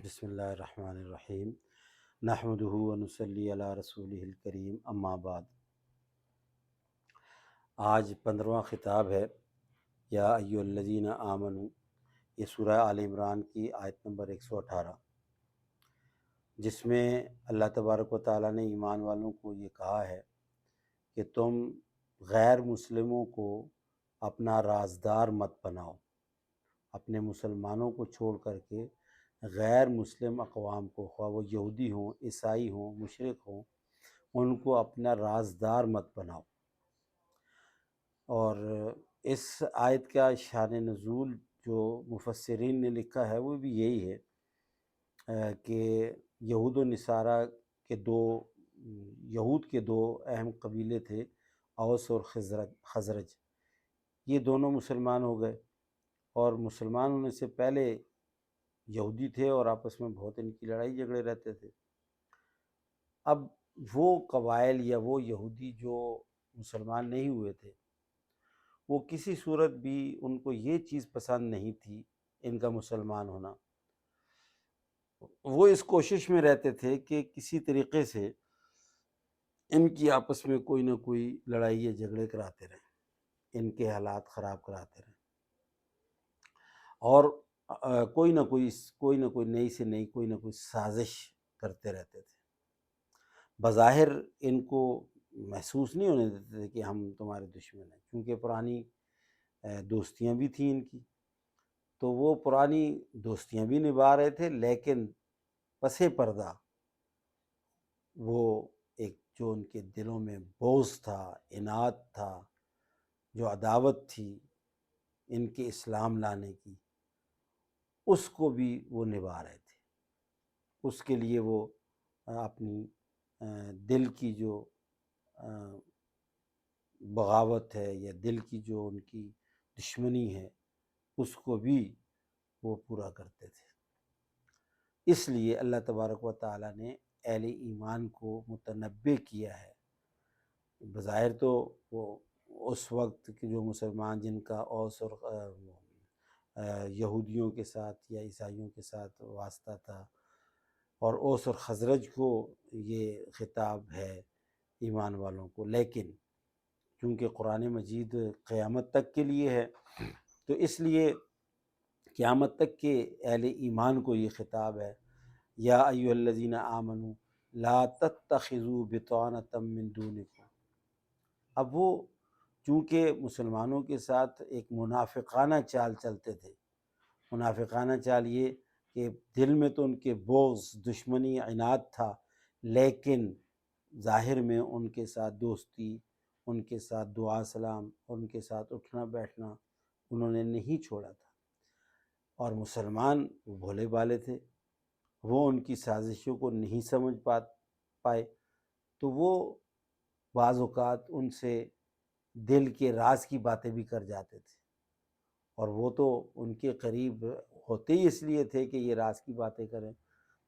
بسم اللہ الرحمن الرحیم نحمدہ ونصلی علی رسولہ الکریم اما بعد۔ آج 15واں خطاب ہے، یا ایھا الذین آمنوا، یہ سورہ آل عمران کی آیت نمبر 118، جس میں اللہ تبارک و تعالیٰ نے ایمان والوں کو یہ کہا ہے کہ تم غیر مسلموں کو اپنا رازدار مت بناؤ، اپنے مسلمانوں کو چھوڑ کر کے غیر مسلم اقوام کو، خواہ وہ یہودی ہوں، عیسائی ہوں، مشرک ہوں، ان کو اپنا رازدار مت بناؤ۔ اور اس آیت کا شان نزول جو مفسرین نے لکھا ہے وہ بھی یہی ہے کہ یہود و نصارہ کے یہود کے دو اہم قبیلے تھے، اوس اور خزرج۔ یہ دونوں مسلمان ہو گئے، اور مسلمان ہونے سے پہلے یہودی تھے اور آپس میں بہت ان کی لڑائی جھگڑے رہتے تھے۔ اب وہ قبائل یا وہ یہودی جو مسلمان نہیں ہوئے تھے، وہ کسی صورت بھی ان کو یہ چیز پسند نہیں تھی، ان کا مسلمان ہونا۔ وہ اس کوشش میں رہتے تھے کہ کسی طریقے سے ان کی آپس میں کوئی نہ کوئی لڑائی یا جھگڑے کراتے رہیں، ان کے حالات خراب کراتے رہیں، اور کوئی نہ کوئی نئی سے نئی کوئی نہ کوئی سازش کرتے رہتے تھے۔ بظاہر ان کو محسوس نہیں ہونے دیتے تھے کہ ہم تمہارے دشمن ہیں، کیونکہ پرانی دوستیاں بھی تھیں ان کی، تو وہ پرانی دوستیاں بھی نبھا رہے تھے، لیکن پس پردہ وہ ایک جو ان کے دلوں میں بغض تھا، عناد تھا، جو عداوت تھی ان کے اسلام لانے کی، اس کو بھی وہ نبھا رہے تھے۔ اس کے لیے وہ اپنی دل کی جو بغاوت ہے یا دل کی جو ان کی دشمنی ہے، اس کو بھی وہ پورا کرتے تھے۔ اس لیے اللہ تبارک و تعالیٰ نے اہل ایمان کو متنبہ کیا ہے۔ بظاہر تو وہ اس وقت کے جو مسلمان جن کا اوس اور یہودیوں کے ساتھ یا عیسائیوں کے ساتھ واسطہ تھا، اور اوس اور خزرج کو یہ خطاب ہے ایمان والوں کو، لیکن چونکہ قرآن مجید قیامت تک کے لیے ہے، تو اس لیے قیامت تک کے اہل ایمان کو یہ خطاب ہے، یا ایھا الذین آمنوا لا تتخذوا بطانۃ من دونکم۔ اب وہ چونکہ مسلمانوں کے ساتھ ایک منافقانہ چال چلتے تھے، منافقانہ چال یہ کہ دل میں تو ان کے بغض، دشمنی، عناد تھا، لیکن ظاہر میں ان کے ساتھ دوستی، ان کے ساتھ دعا سلام، ان کے ساتھ اٹھنا بیٹھنا انہوں نے نہیں چھوڑا تھا۔ اور مسلمان وہ بھولے بالے تھے، وہ ان کی سازشوں کو نہیں سمجھ پائے، تو وہ بعض اوقات ان سے دل کے راز کی باتیں بھی کر جاتے تھے، اور وہ تو ان کے قریب ہوتے ہی اس لیے تھے کہ یہ راز کی باتیں کریں،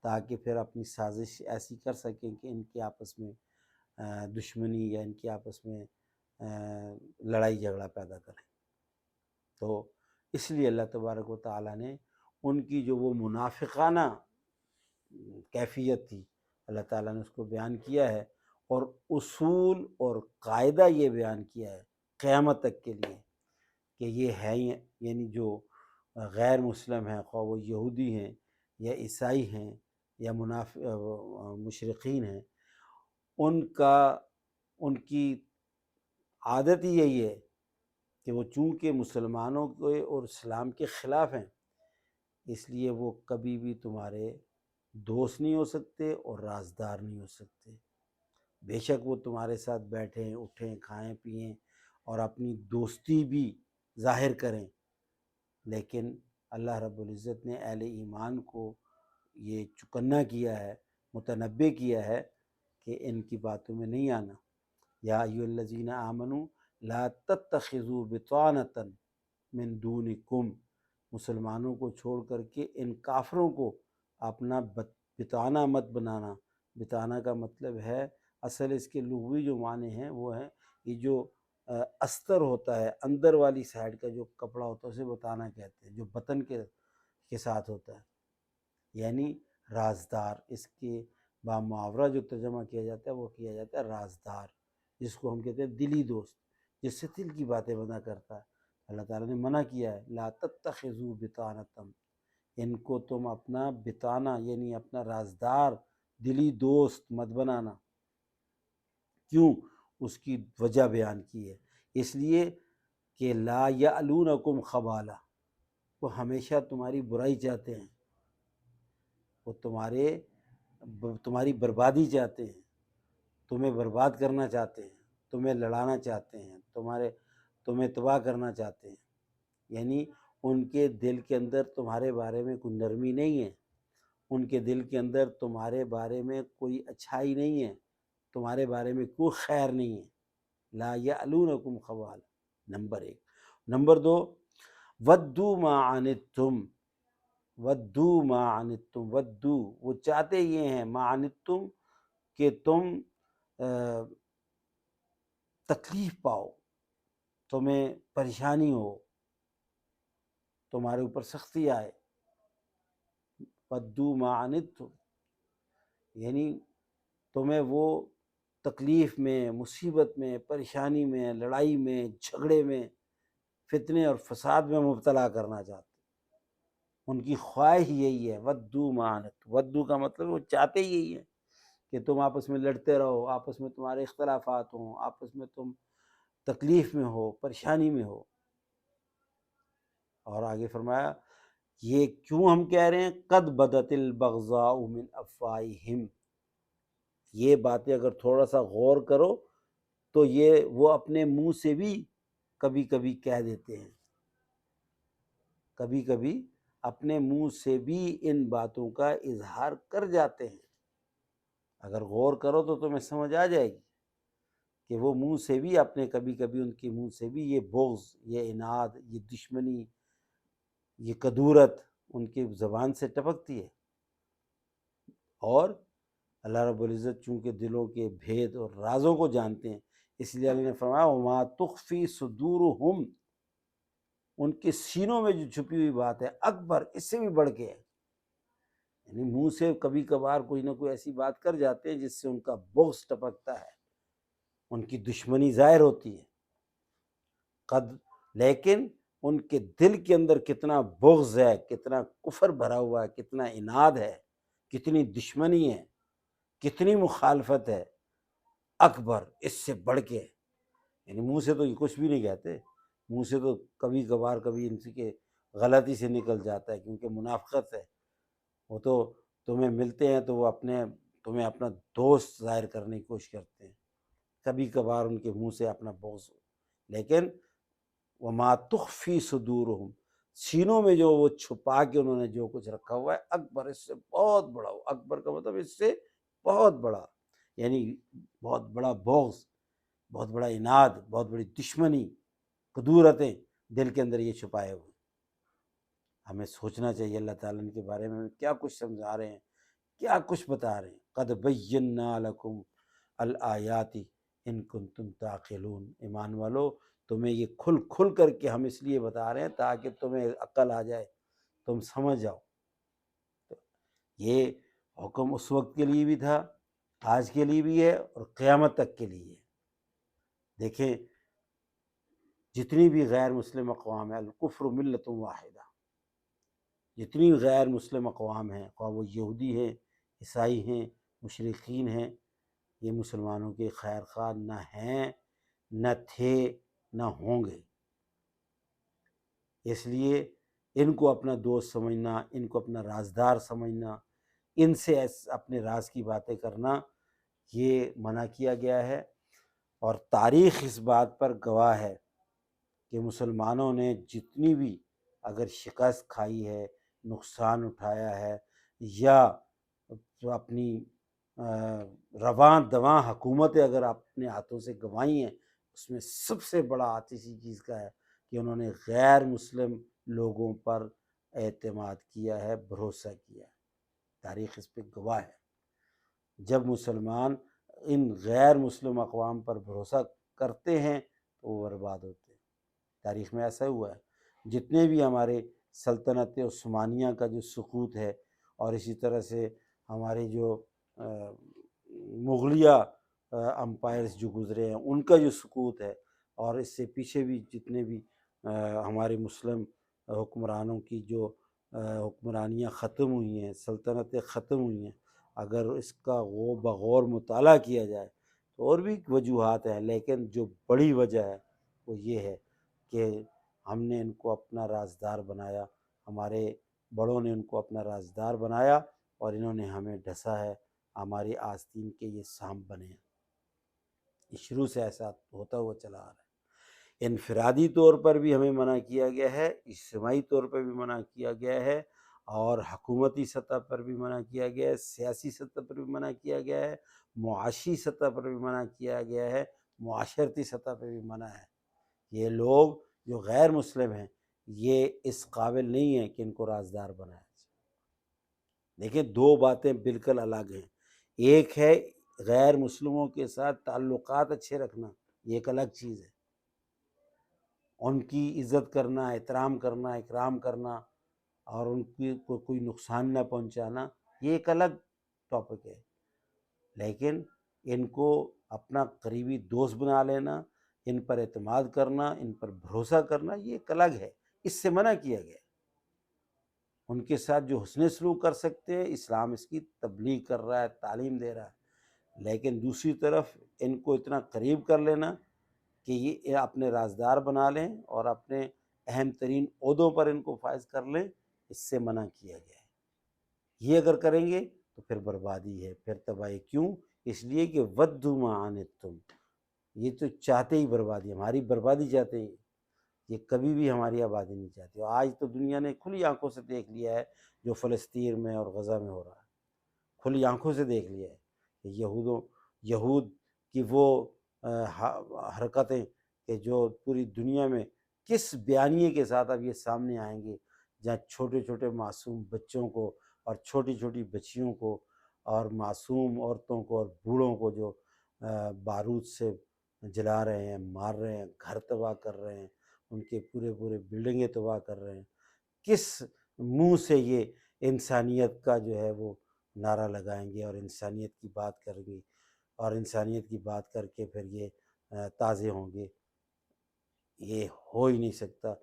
تاکہ پھر اپنی سازش ایسی کر سکیں کہ ان کے آپس میں دشمنی یا ان کے آپس میں لڑائی جھگڑا پیدا کریں۔ تو اس لیے اللہ تبارک و تعالیٰ نے ان کی جو وہ منافقانہ کیفیت تھی، اللہ تعالیٰ نے اس کو بیان کیا ہے، اور اصول اور قاعدہ یہ بیان کیا ہے قیامت تک کے لیے کہ یہ ہے، یعنی جو غیر مسلم ہیں، خواہ وہ یہودی ہیں یا عیسائی ہیں یا مشرقین ہیں، ان کی عادت ہی یہی ہے کہ وہ چونکہ مسلمانوں کے اور اسلام کے خلاف ہیں، اس لیے وہ کبھی بھی تمہارے دوست نہیں ہو سکتے اور رازدار نہیں ہو سکتے۔ بے شک وہ تمہارے ساتھ بیٹھیں، اٹھیں، کھائیں، پئیں اور اپنی دوستی بھی ظاہر کریں، لیکن اللہ رب العزت نے اہل ایمان کو یہ چکنا کیا ہے، متنبہ کیا ہے کہ ان کی باتوں میں نہیں آنا۔ یا ایھا الذین آمنوا لا تتخذوا بطانۃ من دونکم، مسلمانوں کو چھوڑ کر کے ان کافروں کو اپنا بطانہ مت بنانا۔ بطانہ کا مطلب ہے، اصل اس کے لغوی جو معنی ہیں وہ ہیں یہ جو استر ہوتا ہے، اندر والی سائڈ کا جو کپڑا ہوتا ہے اسے بطانہ کہتے ہیں، جو بطن کے ساتھ ہوتا ہے، یعنی رازدار، اس کے بامحاورہ جو ترجمہ کیا جاتا ہے وہ کیا جاتا ہے رازدار، جس کو ہم کہتے ہیں دلی دوست، جس سے دل کی باتیں بنا کرتا ہے۔ اللہ تعالیٰ نے منع کیا ہے لا تتخذوا بطانۃ، ان کو تم اپنا بتانا یعنی اپنا رازدار دلی دوست مت بنانا۔ کیوں؟ اس کی وجہ بیان کی ہے، اس لیے کہ لا یعلونکم خبالا، وہ ہمیشہ تمہاری برائی چاہتے ہیں، وہ تمہاری بربادی چاہتے ہیں، تمہیں برباد کرنا چاہتے ہیں، تمہیں لڑانا چاہتے ہیں، تمہیں تباہ کرنا چاہتے ہیں۔ یعنی ان کے دل کے اندر تمہارے بارے میں کوئی نرمی نہیں ہے، ان کے دل کے اندر تمہارے بارے میں کوئی اچھائی نہیں ہے، تمہارے بارے میں کوئی خیر نہیں ہے۔ لا یعلونکم خبالا، نمبر ایک۔ نمبر دو، ودو ما عنتم، ودو ما عنتم، ودو وہ چاہتے یہ ہیں، ما عنتم کہ تم تکلیف پاؤ، تمہیں پریشانی ہو، تمہارے اوپر سختی آئے۔ ودو ما عنتم یعنی تمہیں وہ تکلیف میں، مصیبت میں، پریشانی میں، لڑائی میں، جھگڑے میں، فتنے اور فساد میں مبتلا کرنا چاہتے، ان کی خواہش یہی ہے۔ ودو ما عنتم، ودو کا مطلب وہ چاہتے یہی ہے کہ تم آپس میں لڑتے رہو، آپس میں تمہارے اختلافات ہوں، آپس میں تم تکلیف میں ہو، پریشانی میں ہو۔ اور آگے فرمایا یہ کیوں ہم کہہ رہے ہیں، قد بدت البغضاء من افواہہم، یہ باتیں اگر تھوڑا سا غور کرو تو یہ وہ اپنے منہ سے بھی کبھی کبھی کہہ دیتے ہیں، کبھی کبھی اپنے منہ سے بھی ان باتوں کا اظہار کر جاتے ہیں۔ اگر غور کرو تو تمہیں سمجھ آ جائے گی کہ وہ منہ سے بھی اپنے، کبھی کبھی ان کے منہ سے بھی یہ بغض، یہ عناد، یہ دشمنی، یہ کدورت ان کی زبان سے ٹپکتی ہے۔ اور اللہ رب العزت چونکہ دلوں کے بھید اور رازوں کو جانتے ہیں، اس لیے اللہ نے فرمایا وما تخفی صدورہم، ان کے سینوں میں جو چھپی ہوئی بات ہے اکبر، اس سے بھی بڑھ کے ہے۔ یعنی منہ سے کبھی کبھار کوئی نہ کوئی ایسی بات کر جاتے ہیں جس سے ان کا بغض ٹپکتا ہے، ان کی دشمنی ظاہر ہوتی ہے۔ قد، لیکن ان کے دل کے اندر کتنا بغض ہے، کتنا کفر بھرا ہوا ہے، کتنا عناد ہے، کتنی دشمنی ہے، کتنی مخالفت ہے، اکبر، اس سے بڑھ کے۔ یعنی منہ سے تو یہ کچھ بھی نہیں کہتے، منہ سے تو کبھی کبھار کبھی ان کے غلطی سے نکل جاتا ہے، کیونکہ منافقت ہے، وہ تو تمہیں ملتے ہیں تو وہ تمہیں اپنا دوست ظاہر کرنے کی کوشش کرتے ہیں، کبھی کبھار ان کے منہ سے اپنا بغض ہو، لیکن وما تخفی صدورہم، سینوں میں جو وہ چھپا کے انہوں نے جو کچھ رکھا ہوا ہے اکبر، اس سے بہت بڑا ہو، اکبر کا مطلب اس سے بہت بڑا، یعنی بہت بڑا بغض، بہت بڑا عناد، بہت بڑی دشمنی، کدورتیں دل کے اندر یہ چھپائے ہوئے۔ ہمیں سوچنا چاہیے اللہ تعالیٰ کے بارے میں کیا کچھ سمجھا رہے ہیں، کیا کچھ بتا رہے ہیں۔ قد بینا لکم الآیات ان کنتم تعقلون، ایمان والو تمہیں یہ کھل کھل کر کے ہم اس لیے بتا رہے ہیں تاکہ تمہیں عقل آ جائے، تم سمجھ جاؤ۔ یہ حکم اس وقت کے لیے بھی تھا، آج کے لیے بھی ہے، اور قیامت تک کے لیے ہے۔ دیکھیں جتنی بھی غیر مسلم اقوام ہیں، الکفر ملت واحدہ، جتنی غیر مسلم اقوام ہیں، خواہ وہ یہودی ہیں، عیسائی ہیں، مشرقین ہیں، یہ مسلمانوں کے خیر خواہ نہ ہیں، نہ تھے، نہ ہوں گے۔ اس لیے ان کو اپنا دوست سمجھنا، ان کو اپنا رازدار سمجھنا، ان سے اپنے راز کی باتیں کرنا، یہ منع کیا گیا ہے۔ اور تاریخ اس بات پر گواہ ہے کہ مسلمانوں نے جتنی بھی اگر شکست کھائی ہے، نقصان اٹھایا ہے، یا اپنی رواں دواں حکومتیں اگر اپنے ہاتھوں سے گنوائی ہیں، اس میں سب سے بڑا ہاتھ اسی چیز کا ہے کہ انہوں نے غیر مسلم لوگوں پر اعتماد کیا ہے، بھروسہ کیا ہے۔ تاریخ اس پہ گواہ ہے۔ جب مسلمان ان غیر مسلم اقوام پر بھروسہ کرتے ہیں تو وہ برباد ہوتے ہیں۔ تاریخ میں ایسا ہوا ہے، جتنے بھی ہمارے سلطنت عثمانیہ کا جو سقوط ہے اور اسی طرح سے ہمارے جو مغلیہ امپائرز جو گزرے ہیں ان کا جو سقوط ہے، اور اس سے پیچھے بھی جتنے بھی ہمارے مسلم حکمرانوں کی جو حکمرانیاں ختم ہوئی ہیں، سلطنتیں ختم ہوئی ہیں، اگر اس کا بغور مطالعہ کیا جائے تو اور بھی وجوہات ہیں، لیکن جو بڑی وجہ ہے وہ یہ ہے کہ ہم نے ان کو اپنا رازدار بنایا، ہمارے بڑوں نے ان کو اپنا رازدار بنایا اور انہوں نے ہمیں ڈھسا ہے، ہماری آستین کے یہ سانپ بنے ہیں۔ یہ شروع سے ایسا ہوتا ہوا چلا آ رہا ہے۔ انفرادی طور پر بھی ہمیں منع کیا گیا ہے، اجتماعی طور پر بھی منع کیا گیا ہے، اور حکومتی سطح پر بھی منع کیا گیا ہے، سیاسی سطح پر بھی منع کیا گیا ہے، معاشی سطح پر بھی منع کیا گیا ہے، معاشرتی سطح پر بھی منع ہے۔ یہ لوگ جو غیر مسلم ہیں یہ اس قابل نہیں ہیں کہ ان کو رازدار بنایا جائے۔ دیکھیں دو باتیں بالکل الگ ہیں، ایک ہے غیر مسلموں کے ساتھ تعلقات اچھے رکھنا، یہ ایک الگ چیز ہے، ان کی عزت کرنا، احترام کرنا، اکرام کرنا، اور ان کی کوئی نقصان نہ پہنچانا، یہ ایک الگ ٹاپک ہے۔ لیکن ان کو اپنا قریبی دوست بنا لینا، ان پر اعتماد کرنا، ان پر بھروسہ کرنا، یہ ایک الگ ہے، اس سے منع کیا گیا۔ ان کے ساتھ جو حسن سلوک کر سکتے ہیں، اسلام اس کی تبلیغ کر رہا ہے، تعلیم دے رہا ہے، لیکن دوسری طرف ان کو اتنا قریب کر لینا کہ یہ اپنے رازدار بنا لیں اور اپنے اہم ترین عہدوں پر ان کو فائز کر لیں، اس سے منع کیا گیا ہے۔ یہ اگر کریں گے تو پھر بربادی ہے، پھر تباہی۔ کیوں؟ اس لیے کہ ودوا ما عنتم، یہ تو چاہتے ہی بربادی، ہماری بربادی چاہتے ہی، یہ کبھی بھی ہماری آبادی نہیں چاہتے۔ اور آج تو دنیا نے کھلی آنکھوں سے دیکھ لیا ہے جو فلسطین میں اور غزہ میں ہو رہا ہے، کھلی آنکھوں سے دیکھ لیا ہے کہ یہود کی وہ حرکتیں کہ جو پوری دنیا میں کس بیانیے کے ساتھ اب یہ سامنے آئیں گے، جہاں چھوٹے چھوٹے معصوم بچوں کو اور چھوٹی چھوٹی بچیوں کو اور معصوم عورتوں کو اور بوڑھوں کو جو بارود سے جلا رہے ہیں، مار رہے ہیں، گھر تباہ کر رہے ہیں، ان کے پورے بلڈنگیں تباہ کر رہے ہیں، کس منہ سے یہ انسانیت کا جو ہے وہ نعرہ لگائیں گے اور انسانیت کی بات کریں گے، اور انسانیت کی بات کر کے پھر یہ تازے ہوں گے؟ یہ ہو ہی نہیں سکتا۔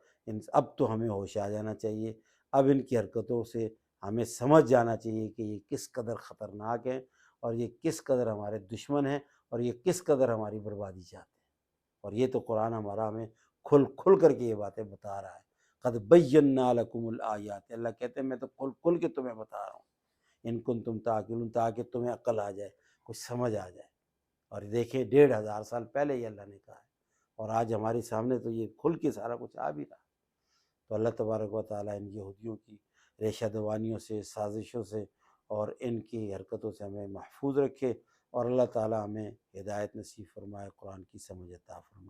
اب تو ہمیں ہوش آ جانا چاہیے، اب ان کی حرکتوں سے ہمیں سمجھ جانا چاہیے کہ یہ کس قدر خطرناک ہیں، اور یہ کس قدر ہمارے دشمن ہیں، اور یہ کس قدر ہماری بربادی چاہتے ہیں۔ اور یہ تو قرآن ہمارا ہمیں کھل کر کے یہ باتیں بتا رہا ہے۔ قد بینا لکم الآیات، اللہ کہتے ہیں میں تو کھل کے تمہیں بتا رہا ہوں، ان کنتم تعقلون، تاکہ تمہیں عقل آ جائے، کچھ سمجھ آ جائے۔ اور دیکھیں 1500 سال پہلے یہ اللہ نے کہا ہے، اور آج ہمارے سامنے تو یہ کھل کے سارا کچھ آ بھی رہا ہے۔ تو اللہ تبارک و تعالیٰ ان یہودیوں کی ریشہ دوانیوں سے، سازشوں سے اور ان کی حرکتوں سے ہمیں محفوظ رکھے، اور اللہ تعالیٰ ہمیں ہدایت نصیب فرمائے، قرآن کی سمجھ عطا فرمائے۔